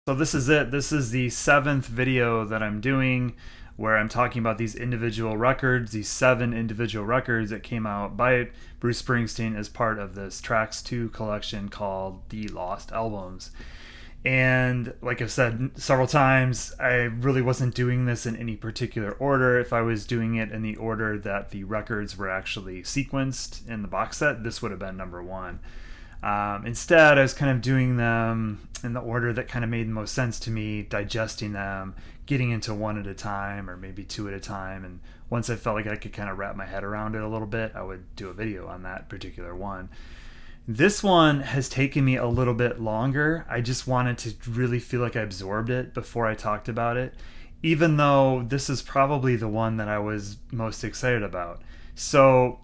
So this is it. This is the seventh video that I'm doing where I'm talking about these individual records, these 7 individual records that came out by Bruce Springsteen as part of this Tracks 2 collection called The Lost Albums. And like I've said several times, I really wasn't doing this in any particular order. If I was doing it in the order that the records were actually sequenced in the box set, this would have been number one. Instead, I was kind of doing them in the order that kind of made the most sense to me, digesting them, getting into one at a time or maybe two at a time. And once I felt like I could kind of wrap my head around it a little bit, I would do a video on that particular one. This one has taken me a little bit longer. I just wanted to really feel like I absorbed it before I talked about it, even though this is probably the one that I was most excited about. So,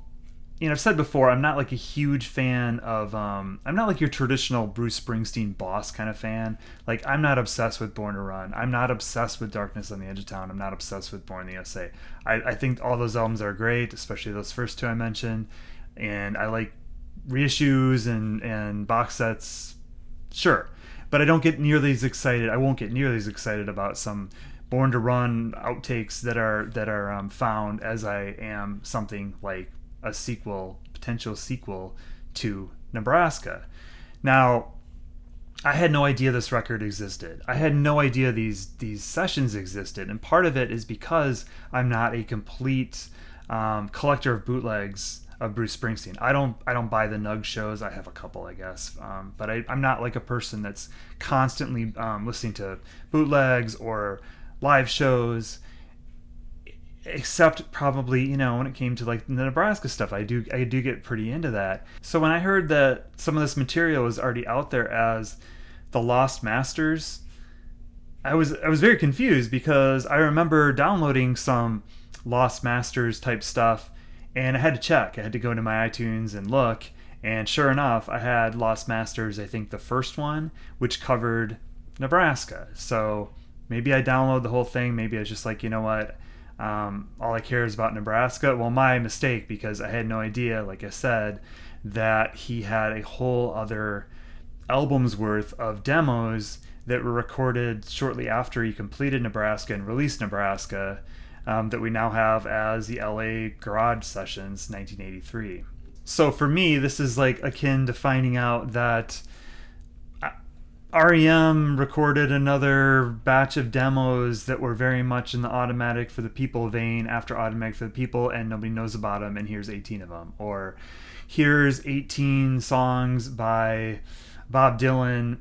I've said before, I'm not like a huge fan of, I'm not like your traditional Bruce Springsteen boss kind of fan. Like, I'm not obsessed with Born to Run. I'm not obsessed with Darkness on the Edge of Town. I'm not obsessed with Born in the USA. I think all those albums are great, especially those first two I mentioned. And I like reissues and box sets, sure. But I don't get nearly as excited. I won't get nearly as excited about some Born to Run outtakes that are found as I am something like a potential sequel to Nebraska. Now, I had no idea this record existed. I had no idea these sessions existed, and part of it is because I'm not a complete collector of bootlegs of Bruce Springsteen. I don't buy the Nug shows. I have a couple, I guess, but I'm not like a person that's constantly listening to bootlegs or live shows, except probably when it came to like the Nebraska stuff. I do get pretty into that. So when I heard that some of this material was already out there as the Lost Masters, I was very confused, because I remember downloading some Lost Masters type stuff, and I had to check. I had to go to my iTunes and look, and sure enough, I had Lost Masters, I think the first one, which covered Nebraska. So maybe I download the whole thing. Maybe I was just like, you know what, all I care is about Nebraska. Well, my mistake, because I had no idea, like I said, that he had a whole other album's worth of demos that were recorded shortly after he completed Nebraska and released Nebraska, that we now have as the LA Garage Sessions 1983. So for me, this is like akin to finding out that REM recorded another batch of demos that were very much in the Automatic for the People vein after Automatic for the People, and nobody knows about them, and here's 18 of them. Or here's 18 songs by Bob Dylan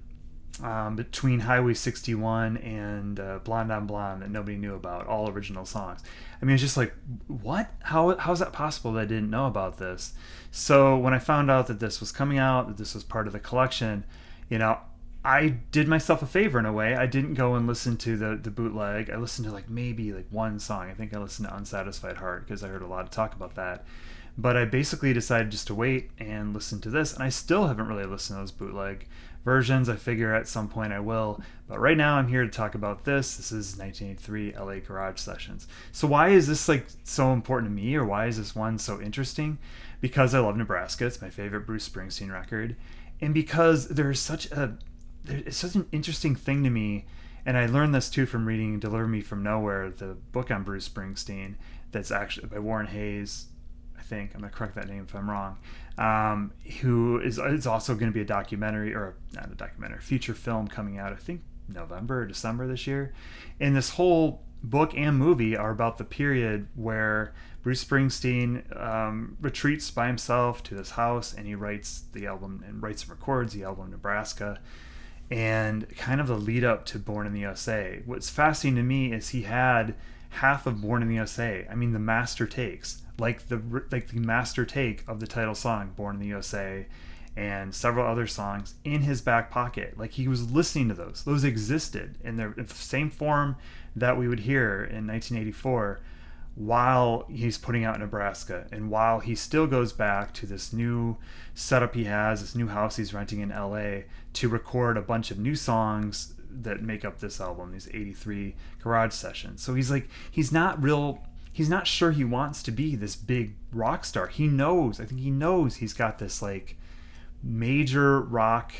between Highway 61 and Blonde on Blonde that nobody knew about, all original songs. I mean, it's just like, what? How's that possible that I didn't know about this? So when I found out that this was coming out, that this was part of the collection, I did myself a favor in a way. I didn't go and listen to the bootleg. I listened to maybe one song. I think I listened to Unsatisfied Heart, because I heard a lot of talk about that. But I basically decided just to wait and listen to this, and I still haven't really listened to those bootleg versions. I figure at some point I will. But right now I'm here to talk about this. This is 1983 LA Garage Sessions. So why is this so important to me, or why is this one so interesting? Because I love Nebraska. It's my favorite Bruce Springsteen record. And because it's such an interesting thing to me, and I learned this too from reading Deliver Me From Nowhere, the book on Bruce Springsteen, that's actually by Warren Hayes, I think. I'm going to correct that name if I'm wrong, who is also going to be a documentary, or not a documentary, feature film coming out, I think, November or December this year. And this whole book and movie are about the period where Bruce Springsteen retreats by himself to this house, and he writes the album and writes and records the album Nebraska, and kind of the lead up to Born in the USA. What's fascinating to me is he had half of Born in the USA. I mean, the master takes, like the master take of the title song Born in the USA, and several other songs in his back pocket. Like, he was listening to those. Those existed in the same form that we would hear in 1984, while he's putting out Nebraska, and while he still goes back to this new setup he has, this new house he's renting in LA, to record a bunch of new songs that make up this album, these 83 Garage Sessions. So he's not sure he wants to be this big rock star. I think he knows he's got this major rock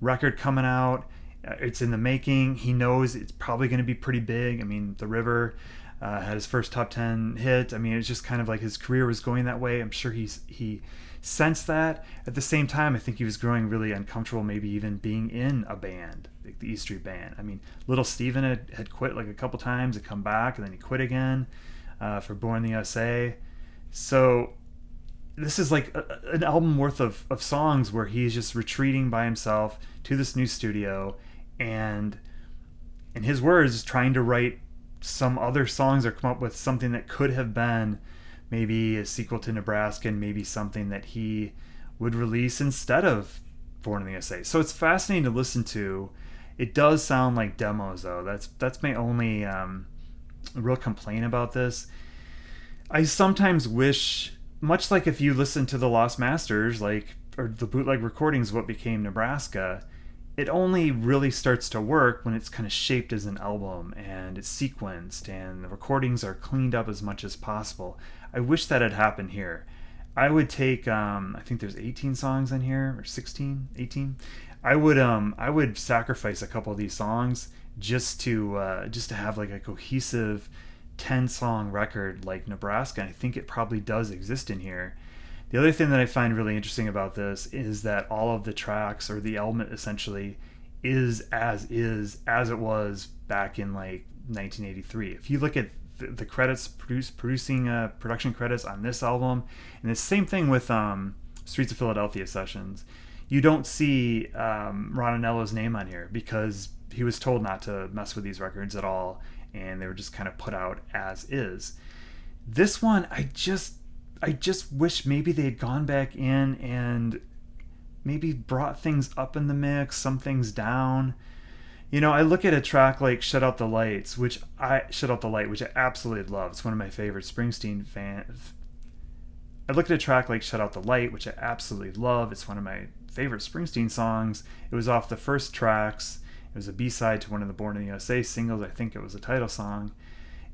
record coming out, It's in the making. He knows it's probably going to be pretty big. I mean, The River had his first top 10 hit. I mean, it's just kind of like his career was going that way. I'm sure he sensed that. At the same time, I think he was growing really uncomfortable, maybe even being in a band, like the E Street Band. I mean, Little Steven had quit like a couple times and come back, and then he quit again for Born in the USA. So this is like an album worth of songs where he's just retreating by himself to this new studio, and in his words, trying to write some other songs or come up with something that could have been maybe a sequel to Nebraska, and maybe something that he would release instead of Born in the USA. So it's fascinating to listen to. It does sound like demos, though. That's my only real complaint about this. I sometimes wish, much like if you listen to the Lost Masters, like, or the bootleg recordings of what became Nebraska, it only really starts to work when it's kind of shaped as an album and it's sequenced and the recordings are cleaned up as much as possible. I wish that had happened here. I would take, I think there's 18 songs in here, or 16, 18. I would sacrifice a couple of these songs just to have like a cohesive 10-song record like Nebraska. And I think it probably does exist in here. The other thing that I find really interesting about this is that all of the tracks, or the album essentially, is as it was back in like 1983. If you look at the credits, production credits on this album, and the same thing with Streets of Philadelphia sessions, you don't see Ron Anello's name on here because he was told not to mess with these records at all, and they were just kind of put out as is. This one, I just wish maybe they had gone back in and maybe brought things up in the mix, some things down. You know, I look at a track like Shut Out the Light, which I absolutely love. It's one of my favorite Springsteen fans. I look at a track like Shut Out the Light, which I absolutely love. It's one of my favorite Springsteen songs. It was off the first tracks. It was a B-side to one of the Born in the USA singles. I think it was a title song.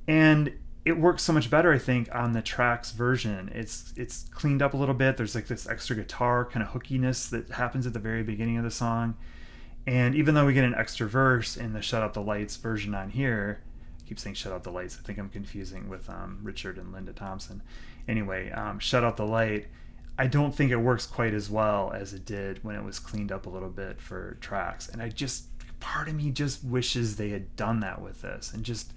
And it works so much better, I think, on the tracks version. It's cleaned up a little bit. There's like this extra guitar kind of hookiness that happens at the very beginning of the song. And even though we get an extra verse in the Shut Out the Lights version on here, I keep saying Shut Out the Lights. I think I'm confusing with Richard and Linda Thompson. Anyway, Shut Out the Light, I don't think it works quite as well as it did when it was cleaned up a little bit for tracks. And part of me just wishes they had done that with this and just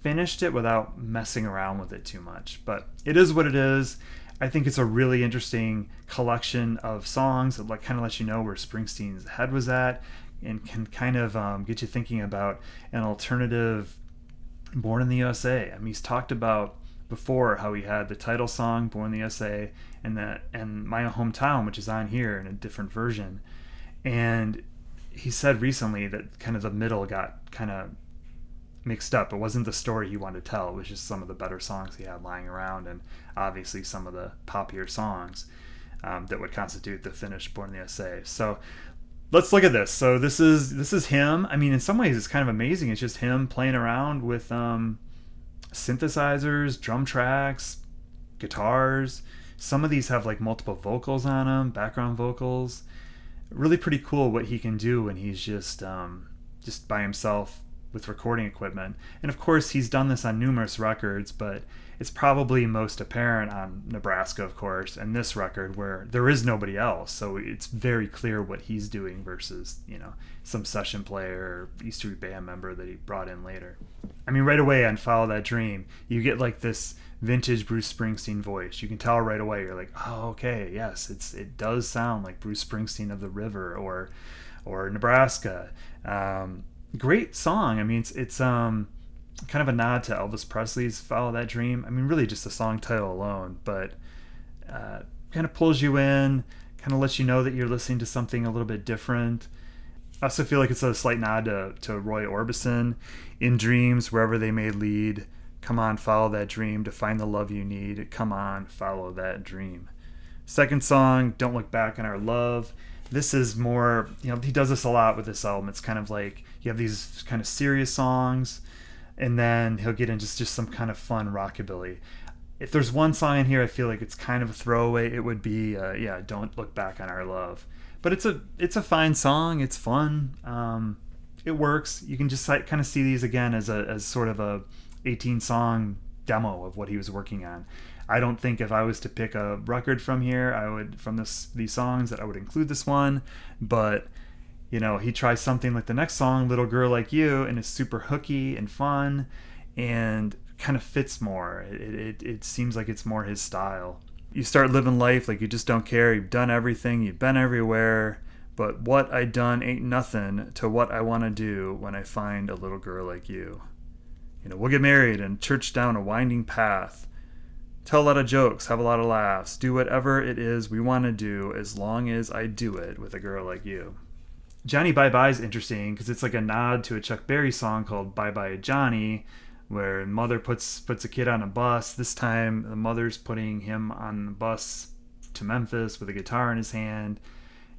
finished it without messing around with it too much. But it is what it is. I think it's a really interesting collection of songs that kind of lets you know where Springsteen's head was at, and can kind of get you thinking about an alternative Born in the USA. I mean, he's talked about before how he had the title song Born in the USA and My Hometown, which is on here in a different version. And he said recently that kind of the middle got kind of mixed up. It wasn't the story he wanted to tell. It was just some of the better songs he had lying around, and obviously some of the poppier songs that would constitute the finished Born in the USA. So let's look at this. So this is him. I mean, in some ways it's kind of amazing. It's just him playing around with synthesizers, drum tracks, guitars. Some of these have like multiple vocals on them, background vocals. Really pretty cool what he can do when he's just by himself with recording equipment. And of course he's done this on numerous records, but it's probably most apparent on Nebraska, of course, and this record where there is nobody else, so it's very clear what he's doing versus, you know, some session player or E Street Band member that he brought in later. I mean, right away on Follow That Dream, you get like this vintage Bruce Springsteen voice. You can tell right away. You're like, oh, okay, yes, it does sound like Bruce Springsteen of The River or Nebraska. Great song. I mean, it's kind of a nod to Elvis Presley's Follow That Dream. I mean, really just the song title alone, but kind of pulls you in, kind of lets you know that you're listening to something a little bit different. I also feel like it's a slight nod to Roy Orbison in Dreams, wherever they may lead. Come on, follow that dream to find the love you need. Come on, follow that dream. Second song, Don't Look Back on Our Love. This is more, you know, he does this a lot with this album. It's kind of like you have these kind of serious songs, and then he'll get into just some kind of fun rockabilly. If there's one song in here I feel like it's kind of a throwaway, it would be, Don't Look Back on Our Love. But it's a fine song. It's fun. It works. You can just like, kind of see these again as sort of a 18 song demo of what he was working on. I don't think if I was to pick a record from here, I would from these songs that I would include this one. But he tries something like the next song, "Little Girl Like You," and it's super hooky and fun, and kind of fits more. It seems like it's more his style. You start living life like you just don't care. You've done everything. You've been everywhere. But what I done ain't nothing to what I want to do when I find a little girl like you. We'll get married and church down a winding path. Tell a lot of jokes, have a lot of laughs, do whatever it is we want to do as long as I do it with a girl like you. Johnny Bye Bye is interesting because it's like a nod to a Chuck Berry song called Bye Bye Johnny, where mother puts a kid on a bus. This time the mother's putting him on the bus to Memphis with a guitar in his hand.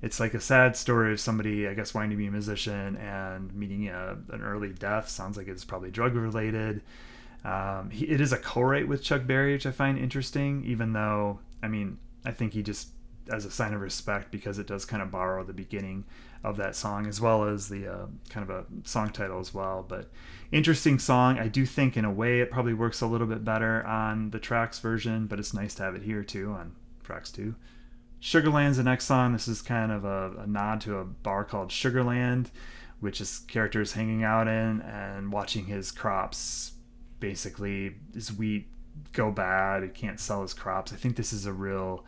It's like a sad story of somebody, I guess, wanting to be a musician and meeting an early death. Sounds like it's probably drug related. It is a co-write with Chuck Berry, which I find interesting, even though, I think he just, as a sign of respect, because it does kind of borrow the beginning of that song, as well as the kind of a song title as well. But interesting song. I do think in a way it probably works a little bit better on the Trax version, but it's nice to have it here too on Trax 2. Sugarland's the next song. This is kind of a nod to a bar called Sugarland, which his character's hanging out in and watching his crops, basically his wheat go bad. He can't sell his crops. I think this is a real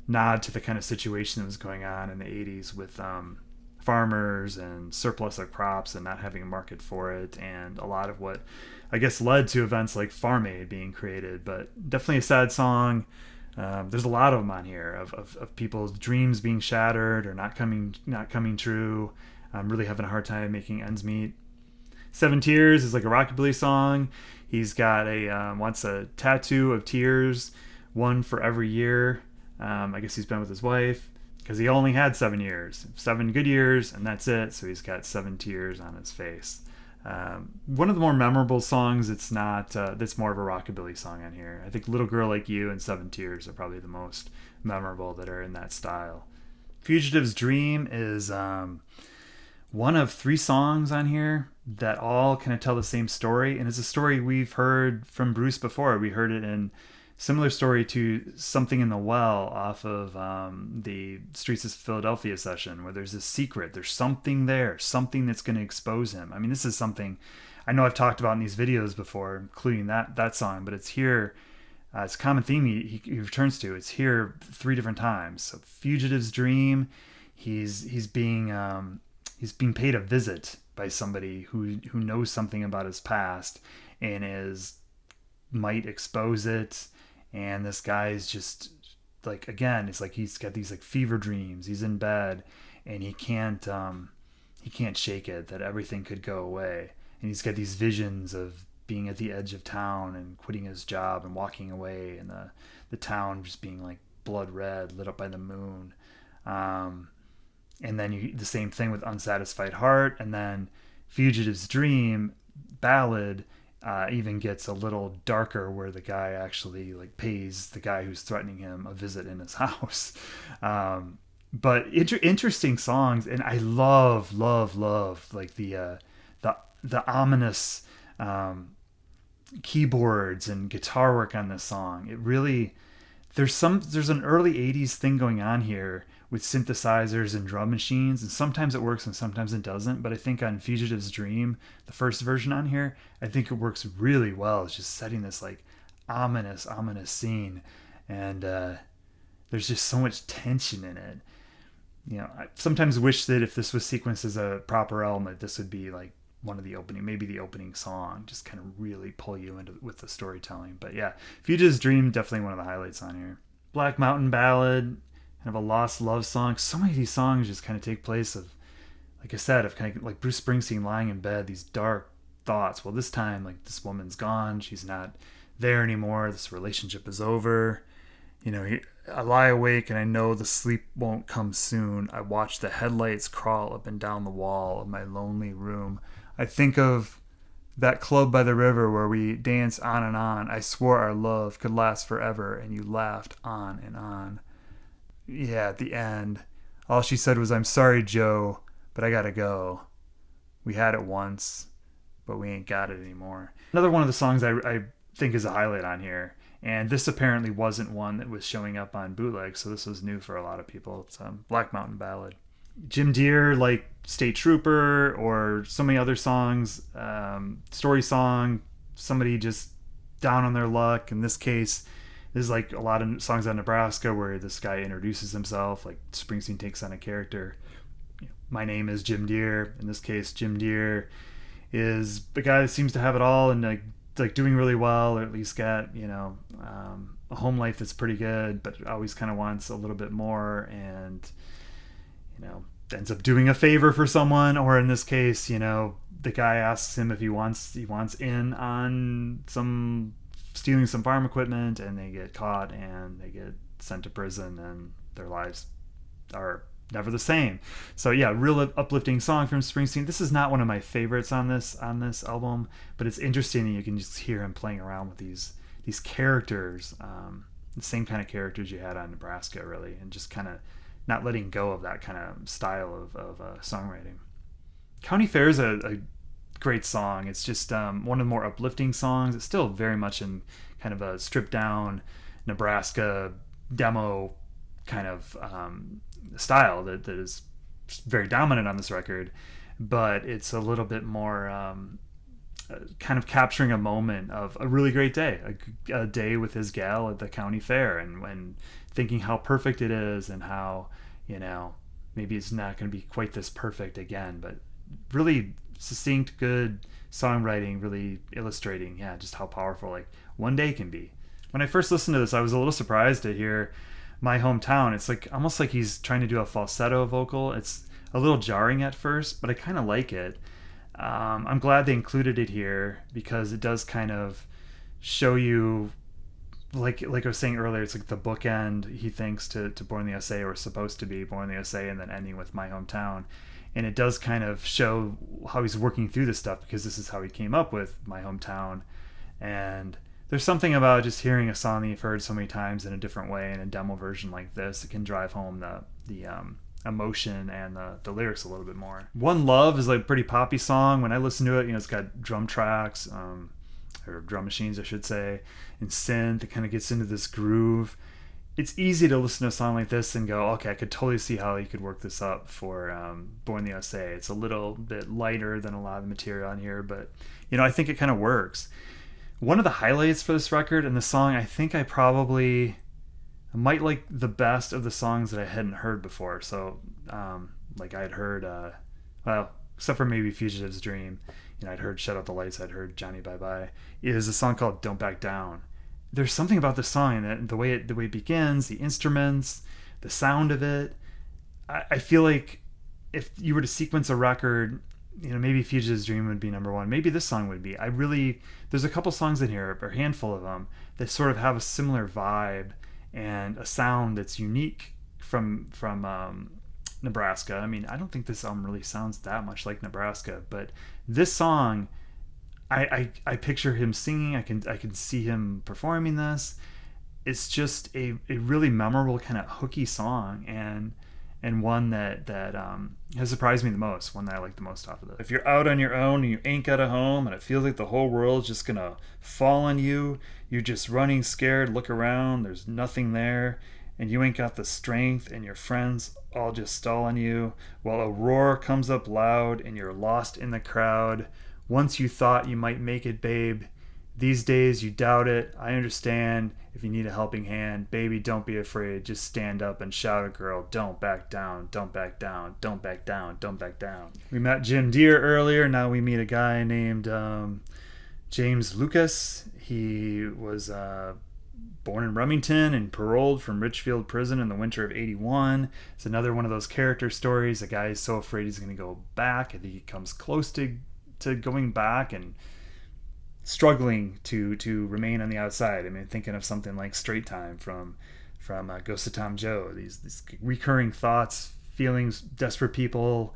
nod to the kind of situation that was going on in the 80s with farmers and surplus of crops and not having a market for it, and a lot of what I guess led to events like Farm Aid being created. But definitely a sad song. There's a lot of them on here of people's dreams being shattered or not coming true. Really having a hard time making ends meet. Seven Tears is like a rockabilly song. He's got wants a tattoo of tears, one for every year. I guess he's been with his wife because he only had 7 years, 7 good years, and that's it. So he's got 7 tears on his face. One of the more memorable songs. It's not. That's more of a rockabilly song on here. I think "Little Girl Like You" and "7 Tears" are probably the most memorable that are in that style. "Fugitive's Dream" is one of 3 songs on here that all kind of tell the same story, and it's a story we've heard from Bruce before. We heard it in similar story to "Something in the Well" off of the Streets of Philadelphia session, where there's this secret. There's something there, something that's going to expose him. This is something I know I've talked about in these videos before, including that song, but it's here. It's a common theme he returns to. It's here 3 different times. So "Fugitive's Dream," he's being paid a visit by somebody who knows something about his past and might expose it. And this guy is just like, again, it's like he's got these like fever dreams. He's in bed and he can't shake it, that everything could go away. And he's got these visions of being at the edge of town and quitting his job and walking away, and the town just being like blood red, lit up by the moon. And then the same thing with "Unsatisfied Heart," and then "Fugitive's Dream" ballad even gets a little darker, where the guy actually like pays the guy who's threatening him a visit in his house. But interesting songs, and I love like the ominous keyboards and guitar work on this song. It really, there's an early 80s thing going on here with synthesizers and drum machines, and sometimes it works and sometimes it doesn't. But I think on "Fugitive's Dream," the first version on here, I think it works really well. It's just setting this like ominous scene, and there's just so much tension in it. I sometimes wish that if this was sequenced as a proper album, that this would be like one of the maybe the opening song, just kind of really pull you into with the storytelling. But yeah, "Fugitive's Dream" definitely one of the highlights on here. "Black Mountain Ballad," kind of a lost love song. So many of these songs just kind of take place of, like I said, of kind of like Bruce Springsteen lying in bed, these dark thoughts. Well, this time, like, this woman's gone. She's not there anymore. This relationship is over. I lie awake and I know the sleep won't come soon. I watch the headlights crawl up and down the wall of my lonely room. I think of that club by the river where we danced on and on. I swore our love could last forever, and you laughed on and on. Yeah, at the end, All she said was, "I'm sorry, Joe, but I gotta go. We had it once, but we ain't got it anymore." Another one of the songs I think is a highlight on here, and this apparently wasn't one that was showing up on bootleg, so this was new for a lot of people. It's Black Mountain Ballad. Jim Deere, like State Trooper or so many other songs, story song, somebody just down on their luck. In this case, there's like a lot of songs on Nebraska where this guy introduces himself, like Springsteen takes on a character. My name is Jim Deere. In this case, Jim Deere is the guy that seems to have it all and like doing really well, or at least got a home life that's pretty good, but always kind of wants a little bit more, and ends up doing a favor for someone, or in this case, the guy asks him if he wants in on stealing some farm equipment, and they get caught and they get sent to prison, and their lives are never the same. So yeah, real uplifting song from Springsteen. This is not one of my favorites on this album, but it's interesting that you can just hear him playing around with these characters, the same kind of characters you had on Nebraska, really, and just kind of not letting go of that kind of style of songwriting. County Fair is a great song. It's just one of the more uplifting songs. It's still very much in kind of a stripped down Nebraska demo kind of style that is very dominant on this record, but it's a little bit more kind of capturing a moment of a really great day, a day with his gal at the county fair, and when thinking how perfect it is, and how maybe it's not going to be quite this perfect again, but really succinct, good songwriting, really illustrating just how powerful like one day can be. When I first listened to this, I was a little surprised to hear "My Hometown." It's like almost like he's trying to do a falsetto vocal. It's a little jarring at first, but I kind of like it. I'm glad they included it here, because it does kind of show you, like I was saying earlier, it's like the bookend, he thinks, to Born in the USA, or supposed to be Born in the USA, and then ending with "My Hometown." And it does kind of show how he's working through this stuff, because this is how he came up with "My Hometown." And there's something about just hearing a song that you've heard so many times in a different way in a demo version like this. It can drive home the emotion and the lyrics a little bit more. "One Love" is like a pretty poppy song. When I listen to it, it's got drum tracks, or drum machines, I should say, and synth. It kind of gets into this groove. It's easy to listen to a song like this and go, okay, I could totally see how you could work this up for Born in the USA. It's a little bit lighter than a lot of the material on here, but I think it kind of works. One of the highlights for this record, and the song I think I might like the best of the songs that I hadn't heard before. So like I had heard, except for maybe Fugitive's Dream, I'd heard Shut Out the Lights, I'd heard Johnny Bye Bye, is a song called Don't Back Down. There's something about the song, that the way it begins, the instruments, the sound of it. I feel like if you were to sequence a record, maybe Fugitive's Dream would be number one. Maybe this song would be. There's a couple songs in here, or a handful of them, that sort of have a similar vibe and a sound that's unique from Nebraska. I mean, I don't think this album really sounds that much like Nebraska, but this song, I picture him singing. I can see him performing this. It's just a really memorable kind of hooky song, and one that has surprised me the most, one that I like the most off of this. If you're out on your own and you ain't got a home, and it feels like the whole world's just gonna fall on you, you're just running scared, look around, there's nothing there, and you ain't got the strength, and your friends all just stall on you, while a roar comes up loud and you're lost in the crowd. Once you thought you might make it, babe. These days you doubt it. I understand. If you need a helping hand, baby, don't be afraid. Just stand up and shout it, girl. Don't back down. Don't back down. Don't back down. Don't back down. We met Jim Deere earlier. Now we meet a guy named James Lucas. He was born in Remington and paroled from Richfield Prison in the winter of '81. It's another one of those character stories. A guy is so afraid he's going to go back, and he comes close to going back and struggling to remain on the outside. I mean, thinking of something like Straight Time from Ghost of Tom Joe. These recurring thoughts, feelings, desperate people.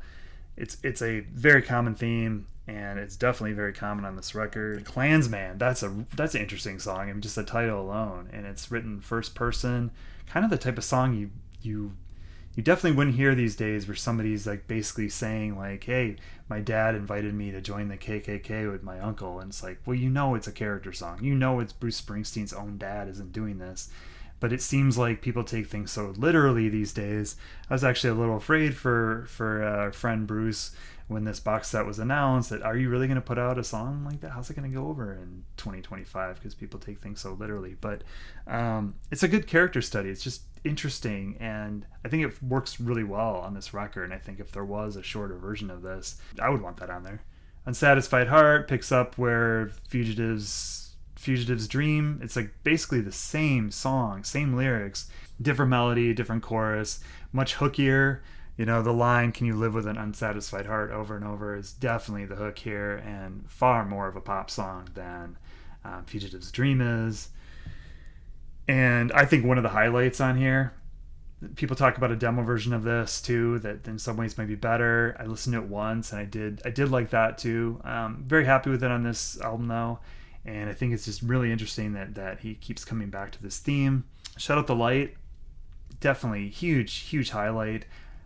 It's a very common theme, and it's definitely very common on this record. Klansman, that's an interesting song, and just the title alone. And it's written first person, kind of the type of song you you definitely wouldn't hear these days where somebody's like basically saying like, hey, my dad invited me to join the KKK with my uncle. And it's like, well, it's a character song. It's Bruce Springsteen's own dad isn't doing this. But it seems like people take things so literally these days. I was actually a little afraid for our friend Bruce when this box set was announced that, are you really going to put out a song like that? How's it going to go over in 2025? Because people take things so literally. But it's a good character study. It's just interesting, and I think it works really well on this record. And I think if there was a shorter version of this, I would want that on there. Unsatisfied Heart picks up where Fugitive's Dream. It's like basically the same song, same lyrics, different melody, different chorus, much hookier. The line, can you live with an unsatisfied heart, over and over, is definitely the hook here, and far more of a pop song than Fugitive's Dream is. And I think one of the highlights on here, people talk about a demo version of this too, that in some ways might be better. I listened to it once, and I did like that too. Very happy with it on this album though, and I think it's just really interesting that he keeps coming back to this theme. Shut Out the Light, definitely huge highlight.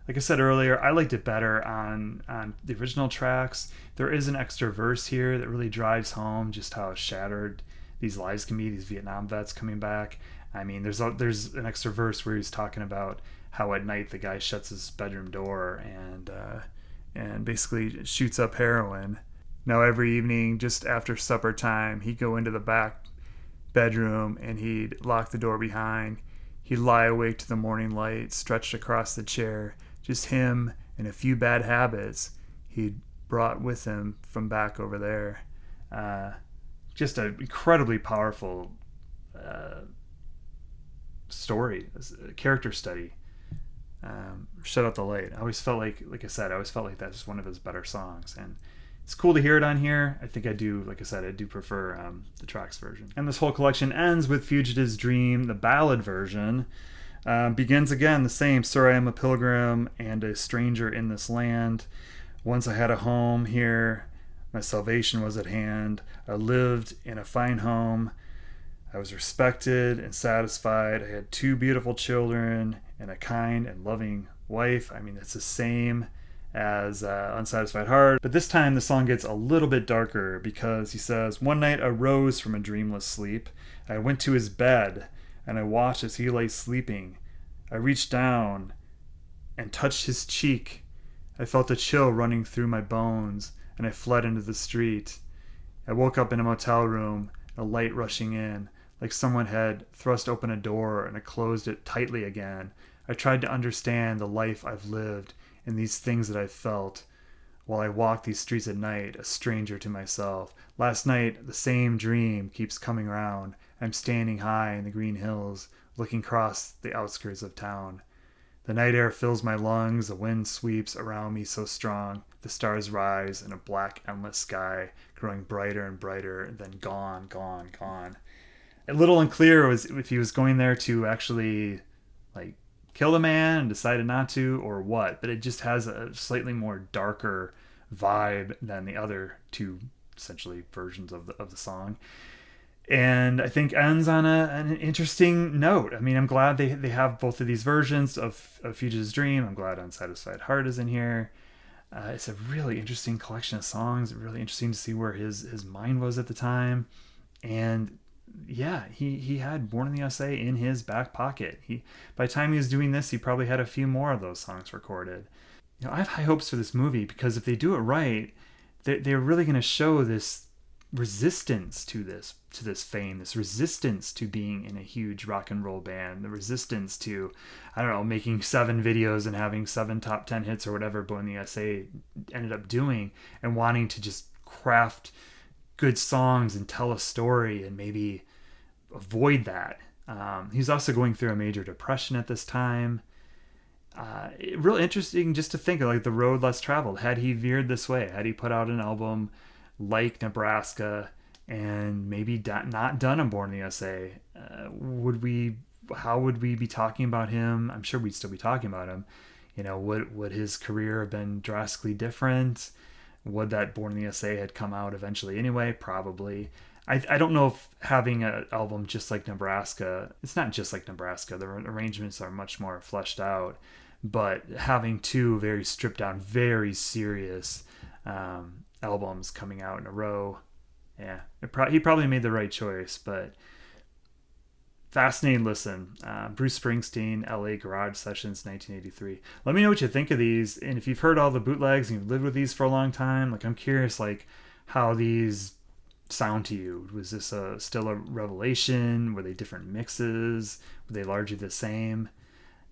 Like I said earlier, I liked it better on the original tracks. There is an extra verse here that really drives home just how shattered these lives can be, these Vietnam vets coming back. I mean, there's an extra verse where he's talking about how at night the guy shuts his bedroom door and basically shoots up heroin. Now every evening, just after supper time, he'd go into the back bedroom and he'd lock the door behind. He'd lie awake to the morning light, stretched across the chair. Just him and a few bad habits he'd brought with him from back over there. Just an incredibly powerful story, a character study. Shut Out the Light. I always felt like I said, that was one of his better songs. And it's cool to hear it on here. I think I do, like I said, I do prefer the tracks version. And this whole collection ends with Fugitive's Dream, the ballad version. Begins again the same. Sir, I am a pilgrim and a stranger in this land. Once I had a home here. My salvation was at hand. I lived in a fine home. I was respected and satisfied. I had 2 beautiful children and a kind and loving wife. I mean, it's the same as Unsatisfied Heart. But this time the song gets a little bit darker because he says, one night I rose from a dreamless sleep. I went to his bed and I watched as he lay sleeping. I reached down and touched his cheek. I felt a chill running through my bones, and I fled into the street. I woke up in a motel room, a light rushing in, like someone had thrust open a door and I closed it tightly again. I tried to understand the life I've lived and these things that I've felt. While I walk these streets at night, a stranger to myself. Last night, the same dream keeps coming round. I'm standing high in the green hills, looking across the outskirts of town. The night air fills my lungs, the wind sweeps around me so strong. The stars rise in a black, endless sky, growing brighter and brighter, then gone. A little unclear was if he was going there to actually like kill the man and decided not to, or what, but it just has a slightly more darker vibe than the other 2 essentially versions of the song. And I think ends on an interesting note. I mean, I'm glad they have both of these versions of Fugitive's Dream. I'm glad Unsatisfied Heart is in here. It's a really interesting collection of songs. Really interesting to see where his mind was at the time. And yeah, he had Born in the USA in his back pocket. By the time he was doing this, he probably had a few more of those songs recorded. I have high hopes for this movie because if they do it right, they're really going to show this resistance to this fame, this resistance to being in a huge rock and roll band, the resistance to, I don't know, making 7 videos and having 7 top 10 hits or whatever Born in the USA ended up doing, and wanting to just craft good songs and tell a story and maybe avoid that. He's also going through a major depression at this time. Real interesting just to think of like the road less traveled. Had he veered this way, had he put out an album like Nebraska and maybe not done a Born in the USA, how would we be talking about him? I'm sure we'd still be talking about him. Would his career have been drastically different? Would that Born in the USA had come out eventually anyway? Probably. I don't know if having an album just like Nebraska, it's not just like Nebraska, the arrangements are much more fleshed out, but having two very stripped down, very serious albums coming out in a row, yeah, he probably made the right choice. But fascinating listen. Bruce Springsteen, LA Garage Sessions, 1983. Let me know what you think of these, and if you've heard all the bootlegs and you've lived with these for a long time, like I'm curious, like how these sound to you. Was this still a revelation? Were they different mixes? Were they largely the same?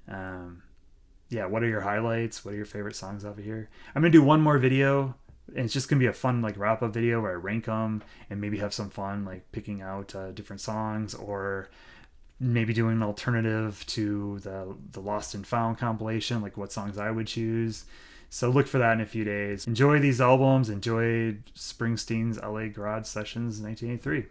Yeah, what are your highlights? What are your favorite songs off of here? I'm gonna do one more video, and it's just gonna be a fun like wrap up video where I rank them and maybe have some fun like picking out different songs, or maybe doing an alternative to the Lost and Found compilation, like what songs I would choose. So look for that in a few days. Enjoy these albums. Enjoy Springsteen's LA Garage Sessions 1983.